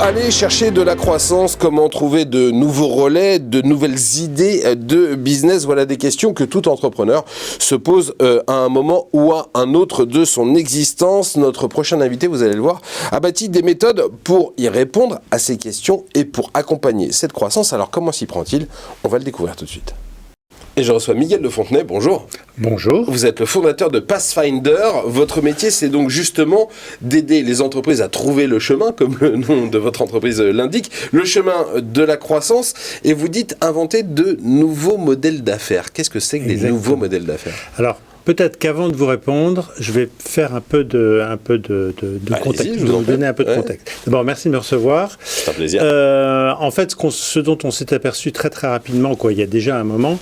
aller chercher de la croissance, comment trouver de nouveaux relais, de nouvelles idées de business? Voilà des questions que tout entrepreneur se pose à un moment ou à un autre de son existence. Notre prochain invité, vous allez le voir, a bâti des méthodes pour y répondre à ces questions et pour accompagner cette croissance. Alors comment s'y prend-il? On va le découvrir tout de suite. Et je reçois Miguel de Fontenay, bonjour. Bonjour. Vous êtes le fondateur de Pathfinder. Votre métier, c'est donc justement d'aider les entreprises à trouver le chemin, comme le nom de votre entreprise l'indique, le chemin de la croissance. Et vous dites inventer de nouveaux modèles d'affaires. Qu'est-ce que c'est que des nouveaux modèles d'affaires? Alors, peut-être qu'avant de vous répondre, je vais faire un peu de contexte. Je vais vous donner un peu de contexte. D'abord, merci de me recevoir. C'est un plaisir. En fait, ce dont on s'est aperçu très très rapidement, il y a déjà un moment,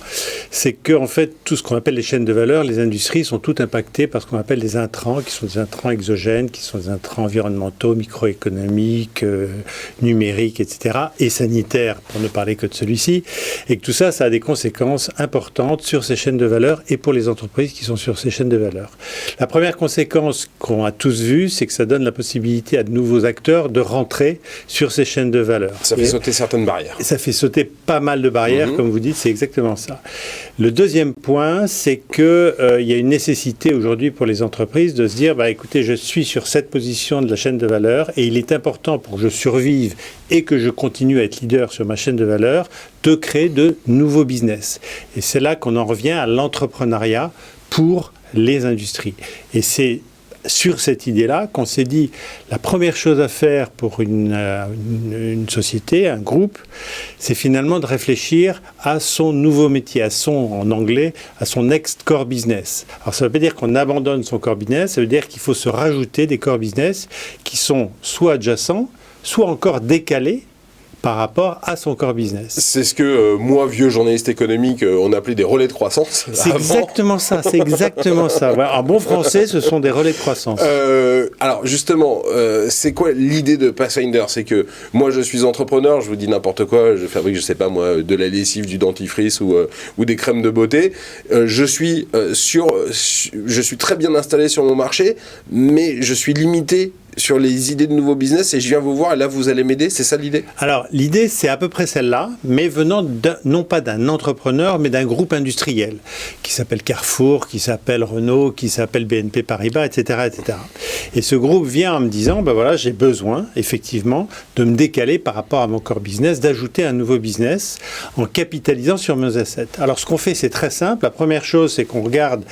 c'est que en fait, tout ce qu'on appelle les chaînes de valeur, les industries sont toutes impactées par ce qu'on appelle les intrants, qui sont des intrants exogènes, qui sont des intrants environnementaux, microéconomiques, numériques, etc., et sanitaires, pour ne parler que de celui-ci, et que tout ça, ça a des conséquences importantes sur ces chaînes de valeur et pour les entreprises qui sont sur ces chaînes de valeur. La première conséquence qu'on a tous vue, c'est que ça donne la possibilité à de nouveaux acteurs de rentrer sur ces chaînes de valeur. Ça fait sauter certaines barrières. Ça fait sauter pas mal de barrières, comme vous dites, c'est exactement ça. Le deuxième point, c'est qu'il y a une nécessité aujourd'hui pour les entreprises de se dire, écoutez, je suis sur cette position de la chaîne de valeur et il est important pour que je survive et que je continue à être leader sur ma chaîne de valeur, de créer de nouveaux business. Et c'est là qu'on en revient à l'entrepreneuriat pour les industries. Et c'est sur cette idée-là qu'on s'est dit, la première chose à faire pour une société, un groupe, c'est finalement de réfléchir à son nouveau métier, en anglais, à son next core business. Alors ça ne veut pas dire qu'on abandonne son core business, ça veut dire qu'il faut se rajouter des core business qui sont soit adjacents, soit encore décalés par rapport à son core business. C'est ce que moi, vieux journaliste économique, on appelait des relais de croissance. C'est exactement ça, c'est exactement ça. Ouais, en bon français, ce sont des relais de croissance. Alors justement, c'est quoi l'idée de Pathfinder? C'est que moi, je suis entrepreneur, je vous dis n'importe quoi, je fabrique, je sais pas moi, de la lessive, du dentifrice ou des crèmes de beauté. Je suis très bien installé sur mon marché, mais je suis limité sur les idées de nouveaux business et je viens vous voir et là vous allez m'aider, c'est ça l'idée? Alors l'idée c'est à peu près celle-là, mais venant non pas d'un entrepreneur mais d'un groupe industriel qui s'appelle Carrefour, qui s'appelle Renault, qui s'appelle BNP Paribas, etc., etc. Et ce groupe vient en me disant, j'ai besoin effectivement de me décaler par rapport à mon core business, d'ajouter un nouveau business en capitalisant sur mes assets. Alors ce qu'on fait c'est très simple, la première chose c'est qu'on regarde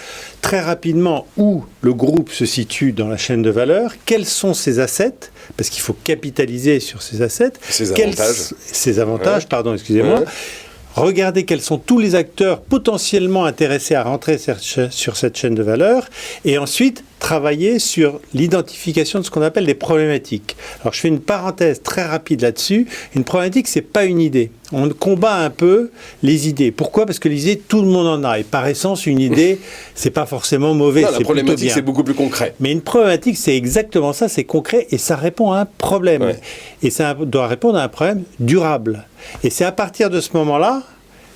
très rapidement où le groupe se situe dans la chaîne de valeur, quels sont ses assets, parce qu'il faut capitaliser sur ses assets. Ses avantages, pardon, excusez-moi. Ouais. Regardez quels sont tous les acteurs potentiellement intéressés à rentrer sur cette chaîne de valeur et ensuite travailler sur l'identification de ce qu'on appelle des problématiques. Alors je fais une parenthèse très rapide là-dessus. Une problématique, c'est pas une idée. On combat un peu les idées. Pourquoi? Parce que les idées, tout le monde en a. Et par essence, une idée, c'est pas forcément mauvais. Non, la problématique, c'est beaucoup plus concret. Mais une problématique, c'est exactement ça, c'est concret et ça répond à un problème. Ouais. Et ça doit répondre à un problème durable. Et c'est à partir de ce moment-là,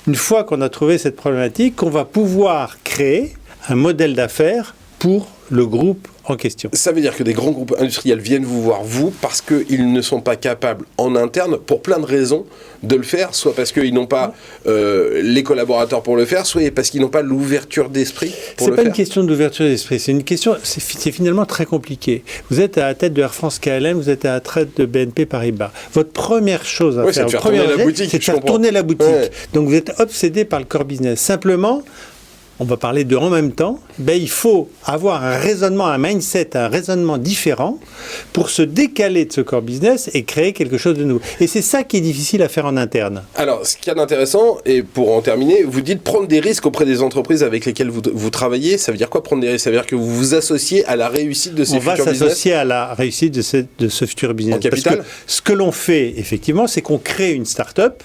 une fois qu'on a trouvé cette problématique, qu'on va pouvoir créer un modèle d'affaires pour le groupe en question. Ça veut dire que des grands groupes industriels viennent vous voir, vous, parce qu'ils ne sont pas capables en interne, pour plein de raisons, de le faire, soit parce qu'ils n'ont pas les collaborateurs pour le faire, soit parce qu'ils n'ont pas l'ouverture d'esprit pour le faire. C'est pas une question d'ouverture d'esprit, c'est une question, c'est finalement très compliqué. Vous êtes à la tête de Air France KLM, vous êtes à la tête de BNP Paribas. Votre première chose à faire, c'est de faire tourner la boutique. C'est de faire tourner la boutique. Ouais. Donc vous êtes obsédé par le core business. Simplement, on va parler de en même temps, il faut avoir un raisonnement, un mindset, un raisonnement différent pour se décaler de ce core business et créer quelque chose de nouveau. Et c'est ça qui est difficile à faire en interne. Alors, ce qu'il y a d'intéressant, et pour en terminer, vous dites prendre des risques auprès des entreprises avec lesquelles vous travaillez. Ça veut dire quoi prendre des risques? Ça veut dire que vous vous associez à la réussite de ces futurs business? On va s'associer à la réussite de ce futur business. En capital? Parce que ce que l'on fait, effectivement, c'est qu'on crée une start-up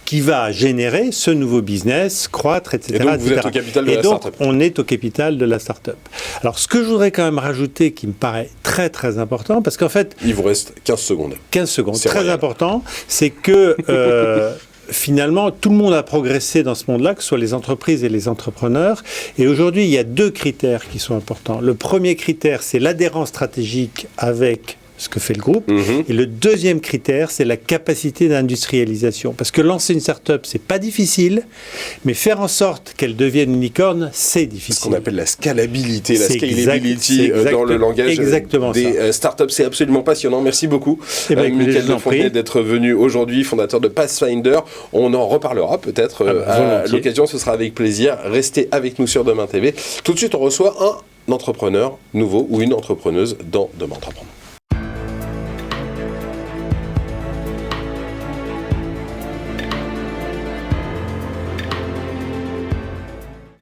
qui va générer ce nouveau business, croître, etc. Et donc, vous êtes au capital de la start-up. Et donc, on est au capital de la start-up. Alors, ce que je voudrais quand même rajouter, qui me paraît très, très important, parce qu'en fait... Il vous reste 15 secondes. 15 secondes. C'est très important, c'est que... finalement, tout le monde a progressé dans ce monde-là, que ce soit les entreprises et les entrepreneurs. Et aujourd'hui, il y a deux critères qui sont importants. Le premier critère, c'est l'adhérence stratégique avec ce que fait le groupe. Et le deuxième critère, c'est la capacité d'industrialisation. Parce que lancer une start-up, c'est pas difficile, mais faire en sorte qu'elle devienne une licorne, c'est difficile. Ce qu'on appelle la scalabilité, la scalability dans le langage des startups. C'est absolument passionnant. Merci beaucoup, Mickaël de Fontenay, d'être venu aujourd'hui, fondateur de Pathfinder. On en reparlera peut-être à l'occasion, ce sera avec plaisir. Restez avec nous sur Demain TV. Tout de suite, on reçoit un entrepreneur nouveau ou une entrepreneuse dans Demain Entreprendre.